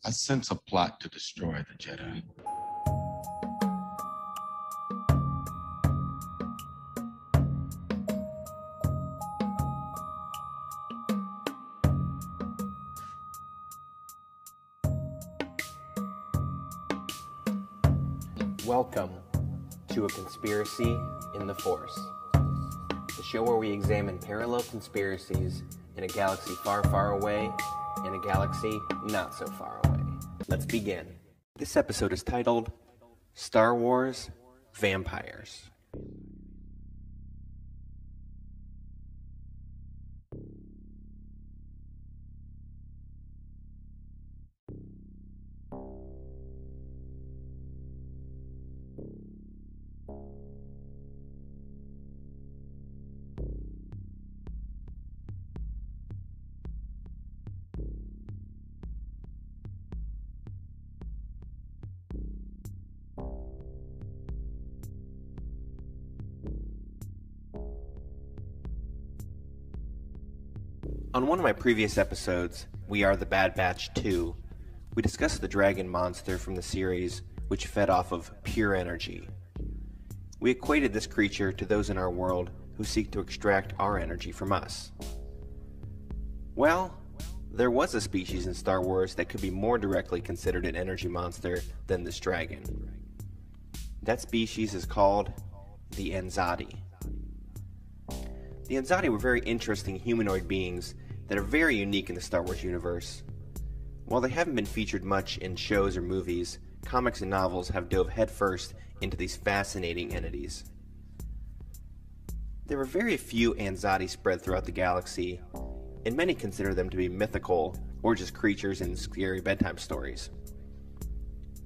I sense a plot to destroy the Jedi. Welcome to A Conspiracy in the Force, the show where we examine parallel conspiracies in a galaxy far, far away and a galaxy not so far away. Let's begin. This episode is titled Star Wars Vampires. On one of my previous episodes, We Are the Bad Batch 2, we discussed the dragon monster from the series, which fed off of pure energy. We equated this creature to those in our world who seek to extract our energy from us. Well, there was a species in Star Wars that could be more directly considered an energy monster than this dragon. That species is called the Anzadi. The Anzadi were very interesting humanoid beings that are very unique in the Star Wars universe. While they haven't been featured much in shows or movies, comics and novels have dove headfirst into these fascinating entities. There are very few Anzadi spread throughout the galaxy, and many consider them to be mythical or just creatures in scary bedtime stories.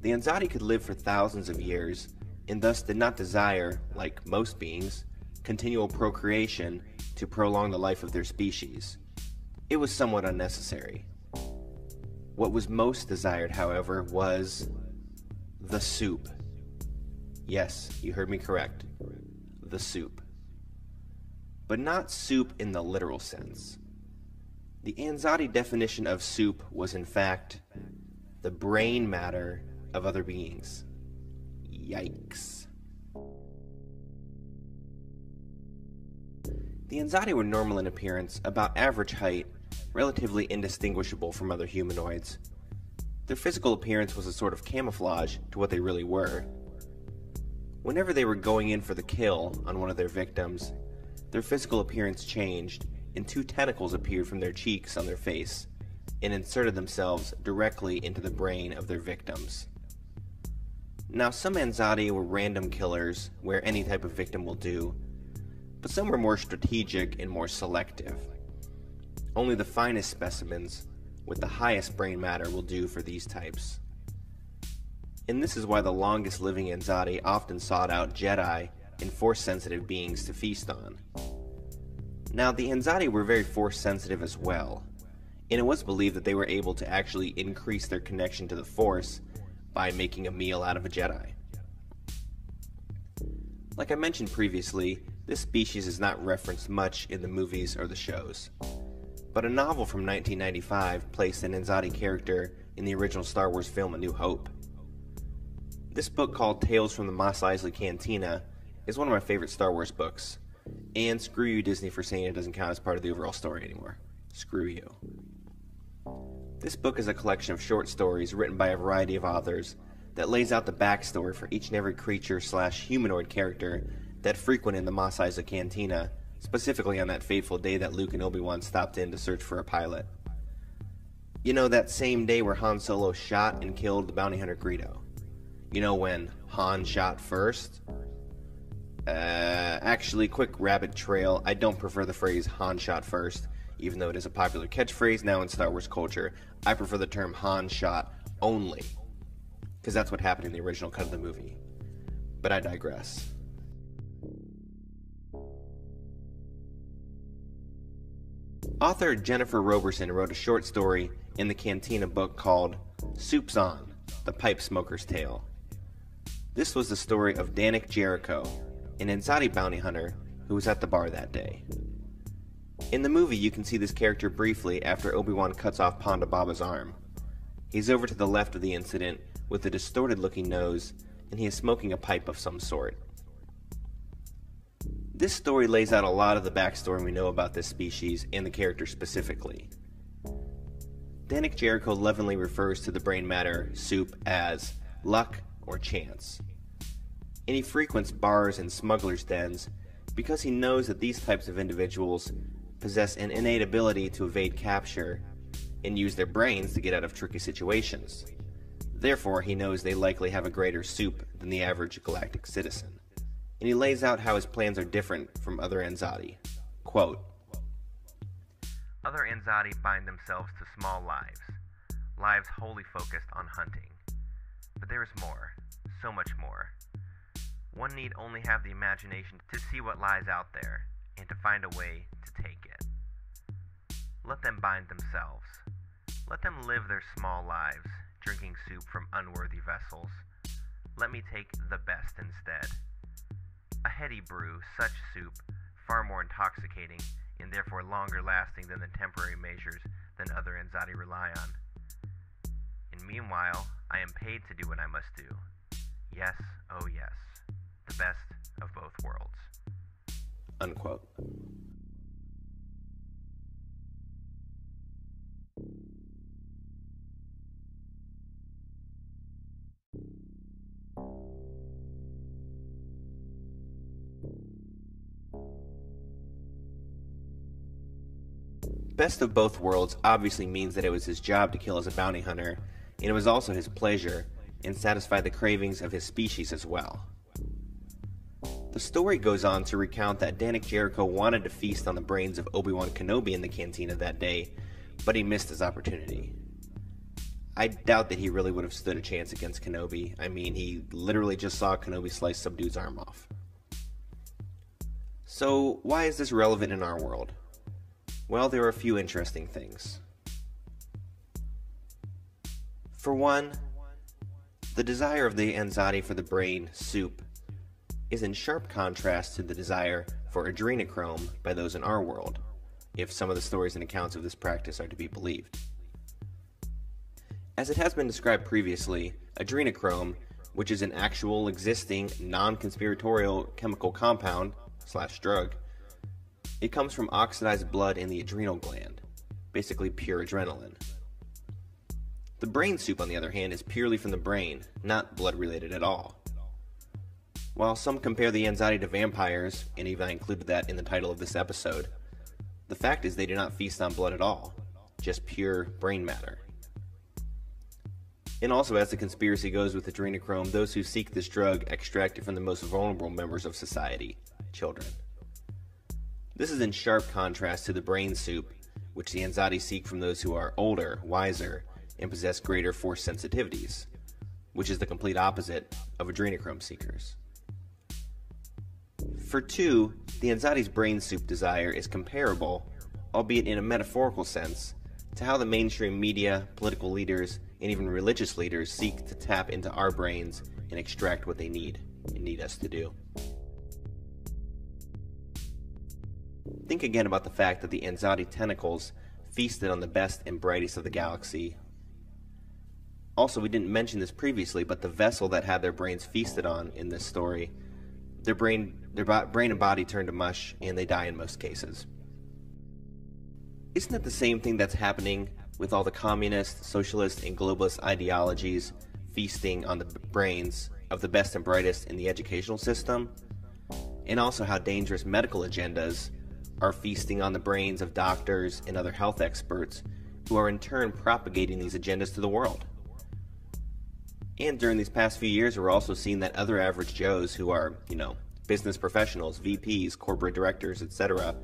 The Anzadi could live for thousands of years, and thus did not desire, like most beings, continual procreation to prolong the life of their species. It was somewhat unnecessary. What was most desired, however, was the soup. Yes, you heard me correct. The soup. But not soup in the literal sense. The Anzadi definition of soup was, in fact, the brain matter of other beings. Yikes. The Anzadi were normal in appearance, about average height, relatively indistinguishable from other humanoids. Their physical appearance was a sort of camouflage to what they really were. Whenever they were going in for the kill on one of their victims, their physical appearance changed, and two tentacles appeared from their cheeks on their face, and inserted themselves directly into the brain of their victims. Now, some Anzadi were random killers, where any type of victim will do, but some were more strategic and more selective. Only the finest specimens, with the highest brain matter, will do for these types. And this is why the longest living Anzadi often sought out Jedi and Force-sensitive beings to feast on. Now, the Anzadi were very Force-sensitive as well, and it was believed that they were able to actually increase their connection to the Force by making a meal out of a Jedi. Like I mentioned previously, this species is not referenced much in the movies or the shows, but a novel from 1995 placed an Anzadi character in the original Star Wars film A New Hope. This book, called Tales from the Mos Eisley Cantina, is one of my favorite Star Wars books, and screw you Disney for saying it doesn't count as part of the overall story anymore. Screw you. This book is a collection of short stories written by a variety of authors that lays out the backstory for each and every creature/humanoid character that frequented the Mos Eisley Cantina, specifically on that fateful day that Luke and Obi-Wan stopped in to search for a pilot. You know, that same day where Han Solo shot and killed the bounty hunter Greedo. You know, when Han shot first? Actually, quick rabbit trail, I don't prefer the phrase Han shot first, even though it is a popular catchphrase now in Star Wars culture. I prefer the term Han shot only, because that's what happened in the original cut of the movie. But I digress. Author Jennifer Roberson wrote a short story in the Cantina book called Soup's On, The Pipe Smoker's Tale. This was the story of Danik Jericho, an Anzadi bounty hunter who was at the bar that day. In the movie, you can see this character briefly after Obi-Wan cuts off Ponda Baba's arm. He's over to the left of the incident with a distorted-looking nose, and he is smoking a pipe of some sort. This story lays out a lot of the backstory we know about this species and the character specifically. Danik Jericho lovingly refers to the brain matter soup as luck or chance, and he frequents bars and smugglers' dens because he knows that these types of individuals possess an innate ability to evade capture and use their brains to get out of tricky situations. Therefore, he knows they likely have a greater soup than the average galactic citizen. And he lays out how his plans are different from other Anzadi. Quote, "Other Anzadi bind themselves to small lives, lives wholly focused on hunting. But there is more, so much more. One need only have the imagination to see what lies out there, and to find a way to take it. Let them bind themselves. Let them live their small lives, drinking soup from unworthy vessels. Let me take the best instead. A heady brew, such soup, far more intoxicating, and therefore longer lasting than the temporary measures than other Anzadi rely on. And meanwhile, I am paid to do what I must do. Yes, oh yes, the best of both worlds." Unquote. Best of both worlds obviously means that it was his job to kill as a bounty hunter, and it was also his pleasure, and satisfy the cravings of his species as well. The story goes on to recount that Danik Jericho wanted to feast on the brains of Obi-Wan Kenobi in the cantina that day, but he missed his opportunity. I doubt that he really would have stood a chance against Kenobi. I mean, he literally just saw Kenobi slice some dude's arm off. So, why is this relevant in our world? Well, there are a few interesting things. For one, the desire of the Anzadi for the brain soup is in sharp contrast to the desire for adrenochrome by those in our world, if some of the stories and accounts of this practice are to be believed. As it has been described previously, adrenochrome, which is an actual existing non-conspiratorial chemical compound / drug, it comes from oxidized blood in the adrenal gland, basically pure adrenaline. The brain soup, on the other hand, is purely from the brain, not blood-related at all. While some compare the Anzadi to vampires, and even I included that in the title of this episode, the fact is they do not feast on blood at all, just pure brain matter. And also, as the conspiracy goes with adrenochrome, those who seek this drug extract it from the most vulnerable members of society, children. This is in sharp contrast to the brain soup, which the Anzadi seek from those who are older, wiser, and possess greater force sensitivities, which is the complete opposite of adrenochrome seekers. For two, the Anzadi's brain soup desire is comparable, albeit in a metaphorical sense, to how the mainstream media, political leaders, and even religious leaders seek to tap into our brains and extract what they need and need us to do. Think again about the fact that the Anzadi tentacles feasted on the best and brightest of the galaxy. Also, we didn't mention this previously, but the vessel that had their brains feasted on in this story, their brain and body turn to mush, and they die in most cases. Isn't that the same thing that's happening with all the communist, socialist, and globalist ideologies feasting on the brains of the best and brightest in the educational system? And also how dangerous medical agendas are feasting on the brains of doctors and other health experts who are in turn propagating these agendas to the world. And during these past few years, we're also seeing that other average Joes who are, business professionals, VPs, corporate directors, etc.,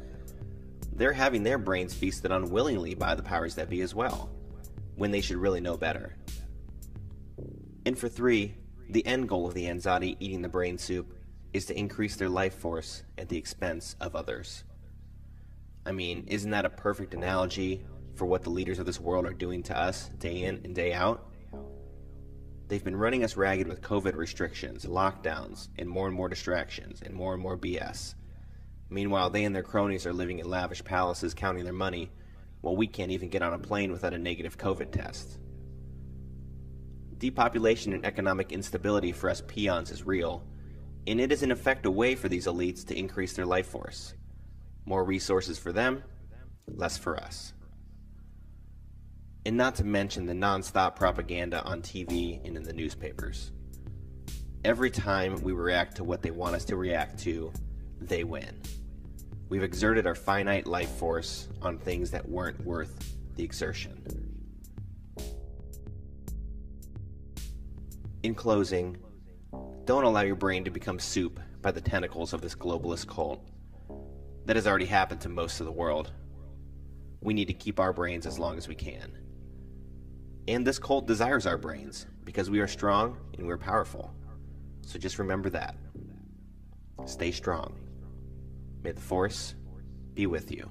they're having their brains feasted on willingly by the powers that be as well, when they should really know better. And for three, the end goal of the Anzadi eating the brain soup is to increase their life force at the expense of others. I mean, isn't that a perfect analogy for what the leaders of this world are doing to us day in and day out? They've been running us ragged with COVID restrictions, lockdowns, and more distractions, and more BS. Meanwhile, they and their cronies are living in lavish palaces counting their money, while we can't even get on a plane without a negative COVID test. Depopulation and economic instability for us peons is real, and it is in effect a way for these elites to increase their life force. More resources for them, less for us. And not to mention the non-stop propaganda on TV and in the newspapers. Every time we react to what they want us to react to, they win. We've exerted our finite life force on things that weren't worth the exertion. In closing, don't allow your brain to become soup by the tentacles of this globalist cult. That has already happened to most of the world. We need to keep our brains as long as we can. And this cult desires our brains because we are strong and we're powerful. So just remember that. Stay strong. May the Force be with you.